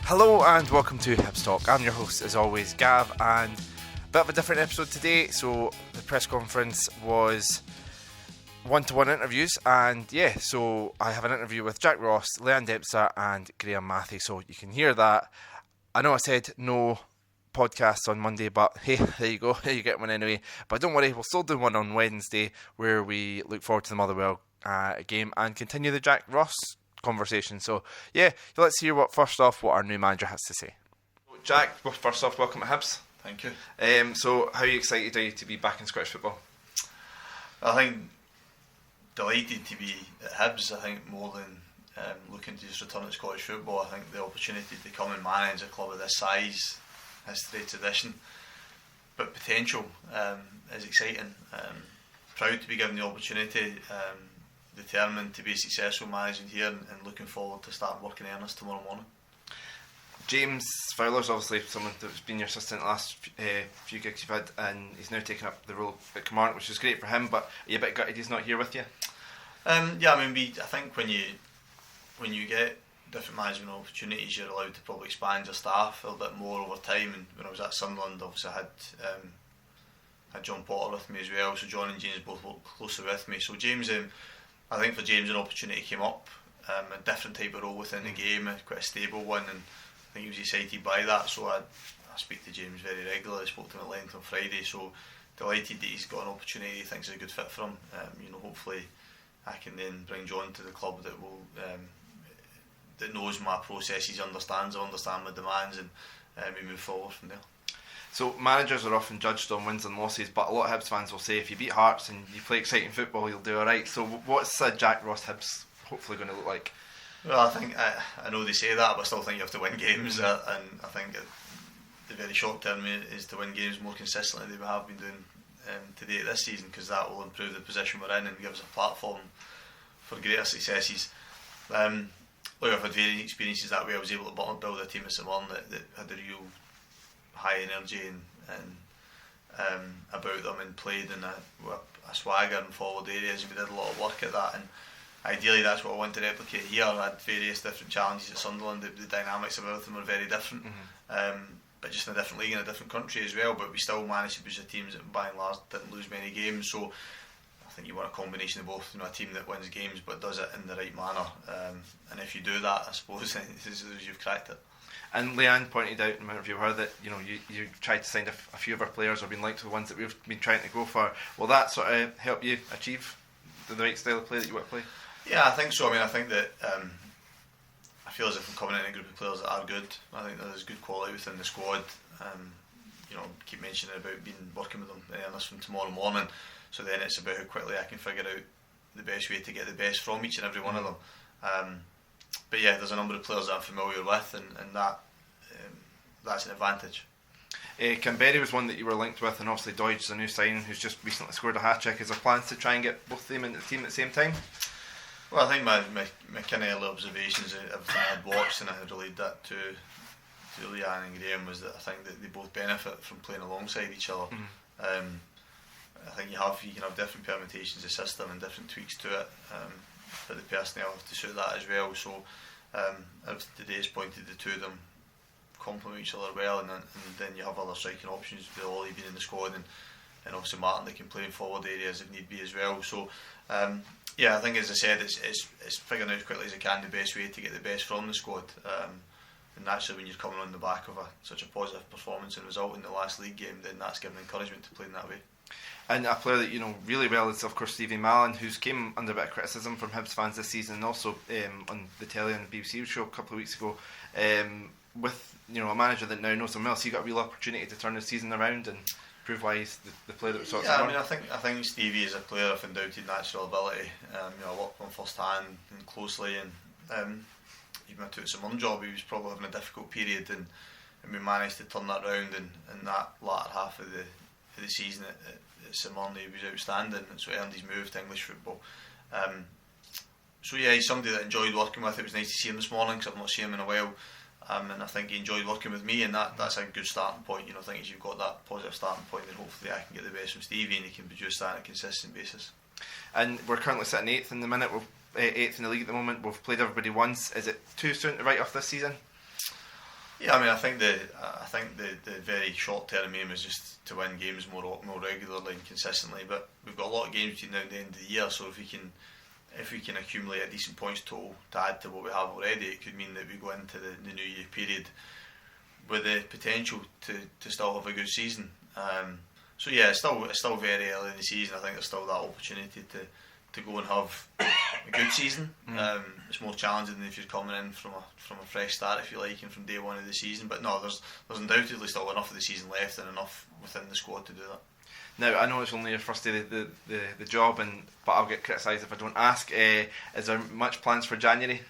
Hello and welcome to Hibs Talk. I'm your host as always, Gav, and a bit of a different episode today. So the press conference was one-to-one interviews, and so I have an interview with Jack Ross, Leeann Dempster and Graeme Matthie, so you can hear that. I know I said no podcasts on Monday, but hey, there you go, you get one anyway. But don't worry, we'll still do one on Wednesday where we look forward to the Motherwell game and continue the Jack Ross conversation. So let's hear what our new manager has to say. Jack, first off, welcome to Hibs. Thank you. So how excited are you to be back in Scottish football? I think delighted to be at Hibs. I think more than looking to just return to Scottish football, I think the opportunity to come and manage a club of this size, history, tradition, but potential is exciting. Proud to be given the opportunity, determined to be successful managing here, and looking forward to start working in earnest tomorrow morning. James Fowler's obviously someone that's been your assistant the last few gigs you've had, and he's now taken up the role at Kilmarnock, which is great for him, but are you a bit gutted he's not here with you? I think when you get different management opportunities, you're allowed to probably expand your staff a little bit more over time. And when I was at Sunderland, obviously I had John Potter with me as well, so John and James both worked closely with me. So James, I think for James an opportunity came up, a different type of role within the game, quite a stable one, and I think he was excited by that. So I speak to James very regularly. I spoke to him at length on Friday, so delighted that he's got an opportunity he thinks is a good fit for him. Hopefully I can then bring John to the club that will that knows my processes, understands my demands, and we move forward from there. So managers are often judged on wins and losses, but a lot of Hibs fans will say if you beat Hearts and you play exciting football, you'll do alright. So what's Jack Ross Hibs hopefully going to look like? Well, I think I know they say that, but I still think you have to win games, and I think the very short term is to win games more consistently than we have been doing to date this season, because that will improve the position we're in and give us a platform for greater successes. I've had varying experiences that way. I was able to build a team at St Mirren that had a real high energy and about them, and played in a swagger and forward areas, and we did a lot of work at that, and ideally that's what I want to replicate here. I had various different challenges at Sunderland. The dynamics of everything were very different, but just in a different league in a different country as well, but we still managed to produce teams that by and large didn't lose many games. So I think you want a combination of both, a team that wins games but does it in the right manner, and if you do that, I suppose you've cracked it. And Leeann pointed out in an interview with her that you tried to sign a few of our players, or been linked to the ones that we've been trying to go for. Will that sort of help you achieve the right style of play that you want to play? Yeah, I think so. I think that I feel as if I'm coming in a group of players that are good. I think there's good quality within the squad. Keep mentioning about working with them in earnest from tomorrow morning. So then it's about how quickly I can figure out the best way to get the best from each and every one of them. But yeah, there's a number of players that I'm familiar with, and that's an advantage. Canberra was one that you were linked with, and obviously Doidge is a new signing who's just recently scored a hat-trick. Is there plans to try and get both of them into the team at the same time? Well, I think my kind of early observations of everything I had watched, and I had relayed that to Leeann and Graeme, was that I think that they both benefit from playing alongside each other. I think you can have different permutations of system and different tweaks to it, but the personnel have to suit that as well. So today's pointed the two of them complement each other well, and then you have other striking options with Ollie being in the squad, and obviously Martin, they can play in forward areas if need be as well. So I think, as I said, it's figuring out as quickly as I can the best way to get the best from the squad, and naturally when you're coming on the back of such a positive performance and result in the last league game, then that's given encouragement to play in that way. And a player that you know really well is of course Stevie Mallon, who's came under a bit of criticism from Hibs fans this season, and also on the telly on the BBC show a couple of weeks ago, with a manager that now knows him well. So he got a real opportunity to turn the season around and prove why he's the player that was sort of. I think Stevie is a player of undoubted natural ability. I worked with him first hand and closely, and even when I took the St Mirren job, he was probably having a difficult period, and we managed to turn that round, and in that latter half of the season at St Mirren he was outstanding, and so he earned his move to English football. He's somebody that I enjoyed working with. It was nice to see him this morning because I've not seen him in a while. And I think he enjoyed working with me, and that's a good starting point. I think as you've got that positive starting point, then hopefully I can get the best from Stevie, and he can produce that on a consistent basis. And we're currently sitting 8th in the minute. We're 8th in the league at the moment. We've played everybody once. Is it too soon to write off this season? Yeah, I mean, I think the very short term aim is just to win games more regularly and consistently. But we've got a lot of games between now and the end of the year, so if we can accumulate a decent points total to add to what we have already, it could mean that we go into the new year period with the potential to still have a good season. So yeah, it's still very early in the season. I think there's still that opportunity to go and have a good season. It's more challenging than if you're coming in from a fresh start, if you like, and from day one of the season. But no, there's undoubtedly still enough of the season left and enough within the squad to do that. Now, I know it's only your first day of the job, but I'll get criticised if I don't ask. Is there much plans for January?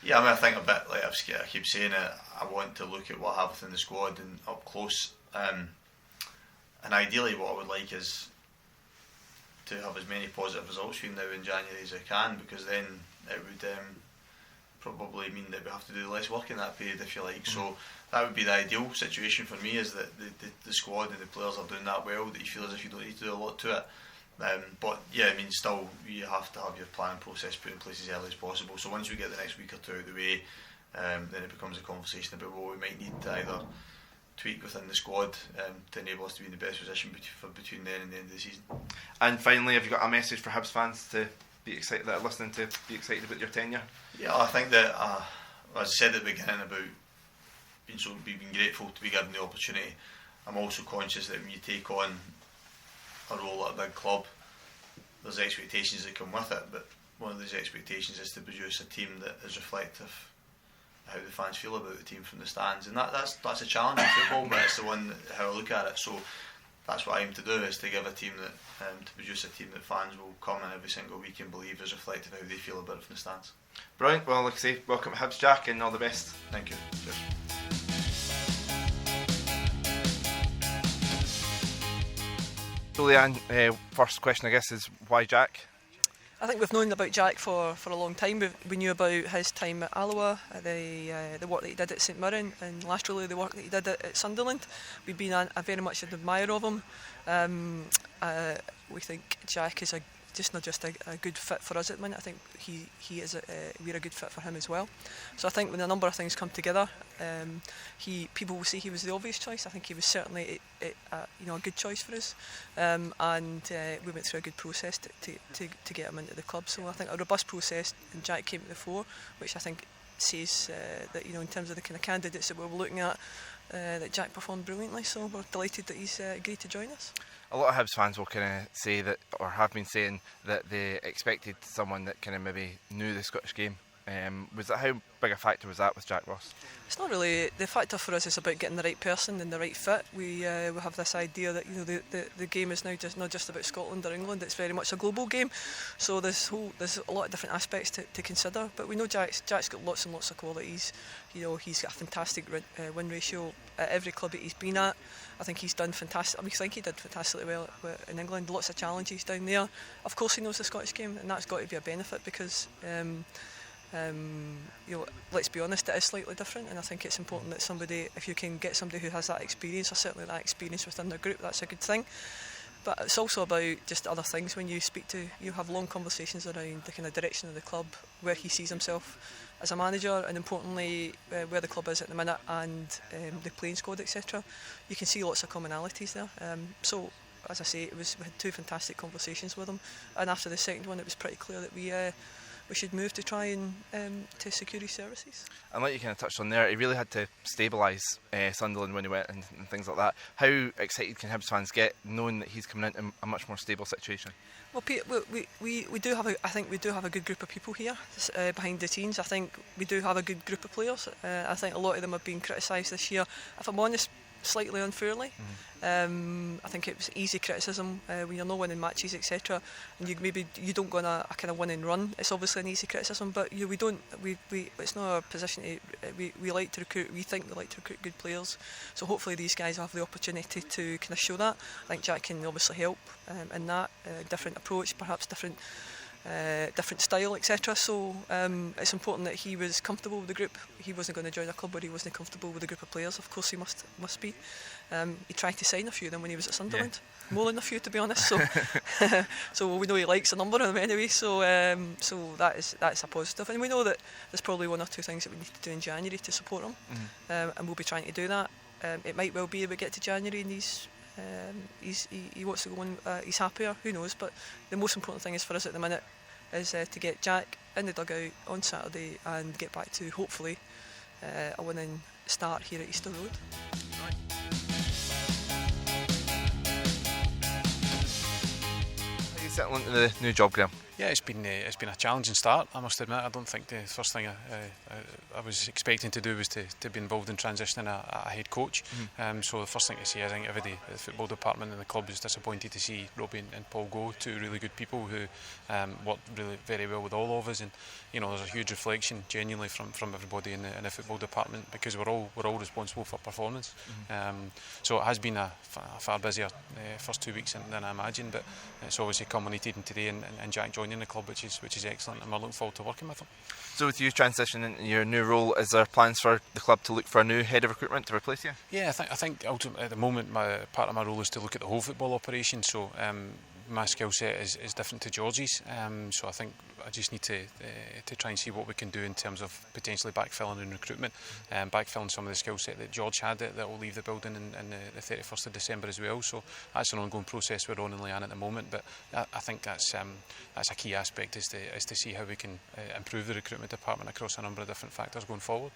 Yeah, I mean, I think a bit like I keep saying it. I want to look at what I have within the squad and up close. And ideally, what I would like is to have as many positive results between now and January as I can, because then it would probably mean that we have to do less work in that period, if you like. So that would be the ideal situation for me, is that the squad and the players are doing that well, that you feel as if you don't need to do a lot to it. But yeah, I mean, still, you have to have your planning process put in place as early as possible. So once we get the next week or two out of the way, then it becomes a conversation about what we might need to either tweak within the squad to enable us to be in the best position between then and the end of the season. And finally, have you got a message for Hibs fans to be excited, that are listening, to be excited about your tenure? Yeah, I think that as I said at the beginning about being grateful to be given the opportunity, I'm also conscious that when you take on a role at a big club, there's expectations that come with it, but one of those expectations is to produce a team that is reflective how the fans feel about the team from the stands, and that's a challenge in football, but it's the one how I look at it. So that's what I aim to do, is to give a team that to produce a team that fans will come in every single week and believe is reflective of how they feel about it from the stands. Brilliant. Well, like I say, welcome to Hibs, Jack, and all the best. Thank you. Cheers. So Leeann, first question I guess is, why Jack? I think we've known about Jack for a long time. We knew about his time at Alloa, the work that he did at St Mirren, and laterally the work that he did at Sunderland. We've been a very much an admirer of him. We think Jack is just not just a good fit for us at the minute. I think we're a good fit for him as well. So I think when a number of things come together, people will say he was the obvious choice. I think he was certainly a good choice for us, and we went through a good process to get him into the club. So I think a robust process, and Jack came to the fore, which I think says that in terms of the kind of candidates that we were looking at, that Jack performed brilliantly. So we're delighted that he's agreed to join us. A lot of Hibs fans will kind of say that, or have been saying that they expected someone that kind of maybe knew the Scottish game. How big a factor was that with Jack Ross? It's not really. The factor for us is about getting the right person and the right fit. We have this idea that the game is now not just about Scotland or England. It's very much a global game. So there's a lot of different aspects to consider. But we know Jack's got lots and lots of qualities. He's got a fantastic win ratio at every club that he's been at. I think he's done fantastic. I think he did fantastically well in England. Lots of challenges down there. Of course, he knows the Scottish game, and that's got to be a benefit because. Let's be honest, it is slightly different, and I think it's important that if you can get somebody who has that experience, or certainly that experience within their group, that's a good thing. But it's also about just other things. When you have long conversations around the kind of direction of the club, where he sees himself as a manager, and importantly where the club is at the minute, and the playing squad, etc. You can see lots of commonalities there. So as I say, we had two fantastic conversations with him, and after the second one, it was pretty clear that we should move to try and to secure his services. And like you kind of touched on there, he really had to stabilise Sunderland when he went and things like that. How excited can Hibs fans get knowing that he's coming into a much more stable situation? Well, Pete, we do have a good group of people here behind the scenes. I think we do have a good group of players. I think a lot of them have been criticised this year, if I'm honest, slightly unfairly. I think it was easy criticism when you're not winning matches, etc. And you don't go on a kind of winning run. It's obviously an easy criticism, but it's not our position. We like to recruit. We think we like to recruit good players. So hopefully these guys have the opportunity to kind of show that. I think Jack can obviously help in that different approach, perhaps different style, etc. So it's important that he was comfortable with the group. He wasn't going to join a club where he wasn't comfortable with a group of players. Of course he must be. He tried to sign a few of them when he was at Sunderland. More than a few, to be honest. So, so we know he likes a number of them anyway. So, that's a positive, and we know that there's probably one or two things that we need to do in January to support him, and we'll be trying to do that. It might well be that we get to January and he wants to go on. He's happier. Who knows? But the most important thing is for us at the minute is to get Jack in the dugout on Saturday and get back to hopefully a winning start here at Easter Road. Right. How are you settling into the new job, Graeme? Yeah, it's been a challenging start, I must admit. I don't think the first thing I was expecting to do was to be involved in transitioning a head coach. So the first thing to say, I think everybody at the football department and the club is disappointed to see Robbie and Paul go, two really good people who worked really very well with all of us, and there's a huge reflection genuinely from everybody in the football department, because we're all responsible for performance. So it has been a far busier first 2 weeks than I imagined, but it's obviously culminated in today and Jack joining the club, which is excellent, and we're looking forward to working with him. So with you transitioning into your new role, is there plans for the club to look for a new head of recruitment to replace you? Yeah, I think ultimately at the moment part of my role is to look at the whole football operation. So my skill set is different to George's, so I think I just need to try and see what we can do in terms of potentially backfilling in recruitment, backfilling some of the skill set that George had that will leave the building in the 31st of December as well. So that's an ongoing process we're on in Leeann at the moment, but I think that's a key aspect is to see how we can improve the recruitment department across a number of different factors going forward.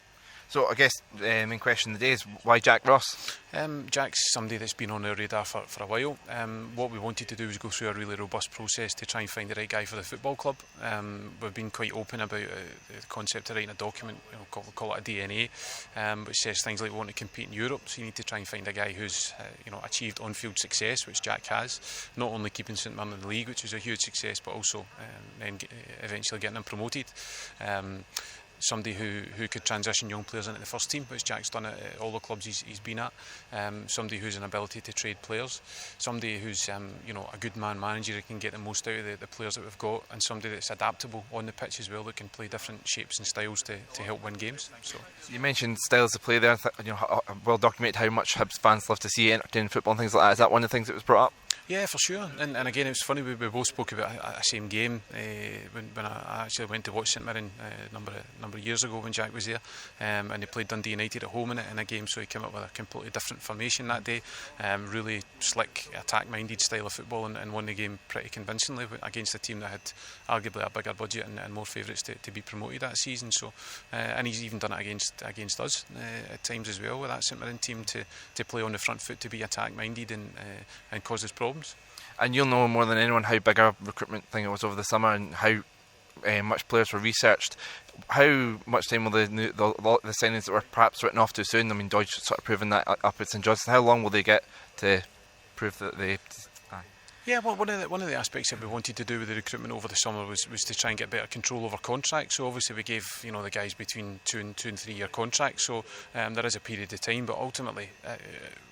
So I guess the main question today is, why Jack Ross? Jack's somebody that's been on our radar for a while. What we wanted to do was go through a really robust process to try and find the right guy for the football club. We've been quite open about the concept of writing a document, call it a DNA, which says things like we want to compete in Europe, so you need to try and find a guy who's achieved on-field success, which Jack has, not only keeping St Mirren in the league, which was a huge success, but also then eventually getting them promoted. Somebody who could transition young players into the first team, which Jack's done at all the clubs he's been at. Somebody who's an ability to trade players. Somebody who's a good man manager who can get the most out of the players that we've got, and somebody that's adaptable on the pitch as well, that can play different shapes and styles to help win games. So you mentioned styles of play there. Well documented how much Hibs fans love to see entertaining football and things like that. Is that one of the things that was brought up? Yeah, for sure. And again, it was funny, we both spoke about a same game when I actually went to watch St Mirren a number of years ago when Jack was there, and they played Dundee United at home in a game, so he came up with a completely different formation that day, really slick, attack-minded style of football, and won the game pretty convincingly against a team that had arguably a bigger budget and more favourites to be promoted that season. So, and he's even done it against us at times as well with that St Mirren team, to play on the front foot, to be attack-minded and cause us problems. And you'll know more than anyone how big a recruitment thing it was over the summer, and how much players were researched. How much time will the signings that were perhaps written off too soon? I mean, Dodge sort of proving that up at St Johnstone. How long will they get to prove that they? Yeah, well, one of the aspects that we wanted to do with the recruitment over the summer was to try and get better control over contracts. So obviously we gave the guys between 2 and 3 year contracts. So there is a period of time, but ultimately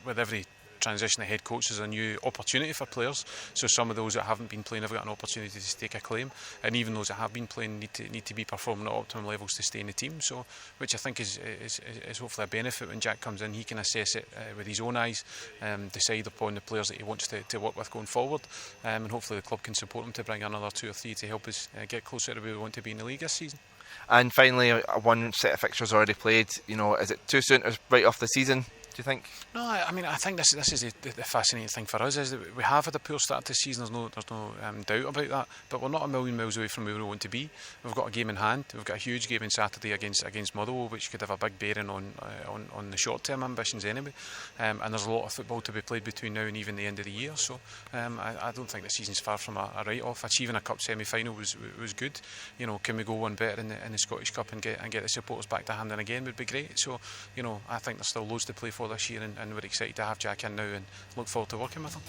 with every transition of head coach is a new opportunity for players. So some of those that haven't been playing have got an opportunity to stake a claim, and even those that have been playing need to be performing at optimum levels to stay in the team. So, which I think is hopefully a benefit when Jack comes in. He can assess it with his own eyes, decide upon the players that he wants to work with going forward, and hopefully the club can support him to bring another 2 or 3 to help us get closer to where we want to be in the league this season. And finally, one set of fixtures already played. Is it too soon to write off the season, do you think? No, I mean, I think this is the fascinating thing for us, is that we have had a poor start to the season. There's no doubt about that, but we're not a million miles away from where we want to be. We've got a game in hand. We've got a huge game on Saturday against Motherwell, which could have a big bearing on the short-term ambitions anyway. And there's a lot of football to be played between now and even the end of the year. So I don't think the season's far from a write-off. Achieving a cup semi-final was good. Can we go one better in the Scottish Cup and get the supporters back to hand in again would be great. So I think there's still loads to play for this year, and we're excited to have Jack in now and look forward to working with him.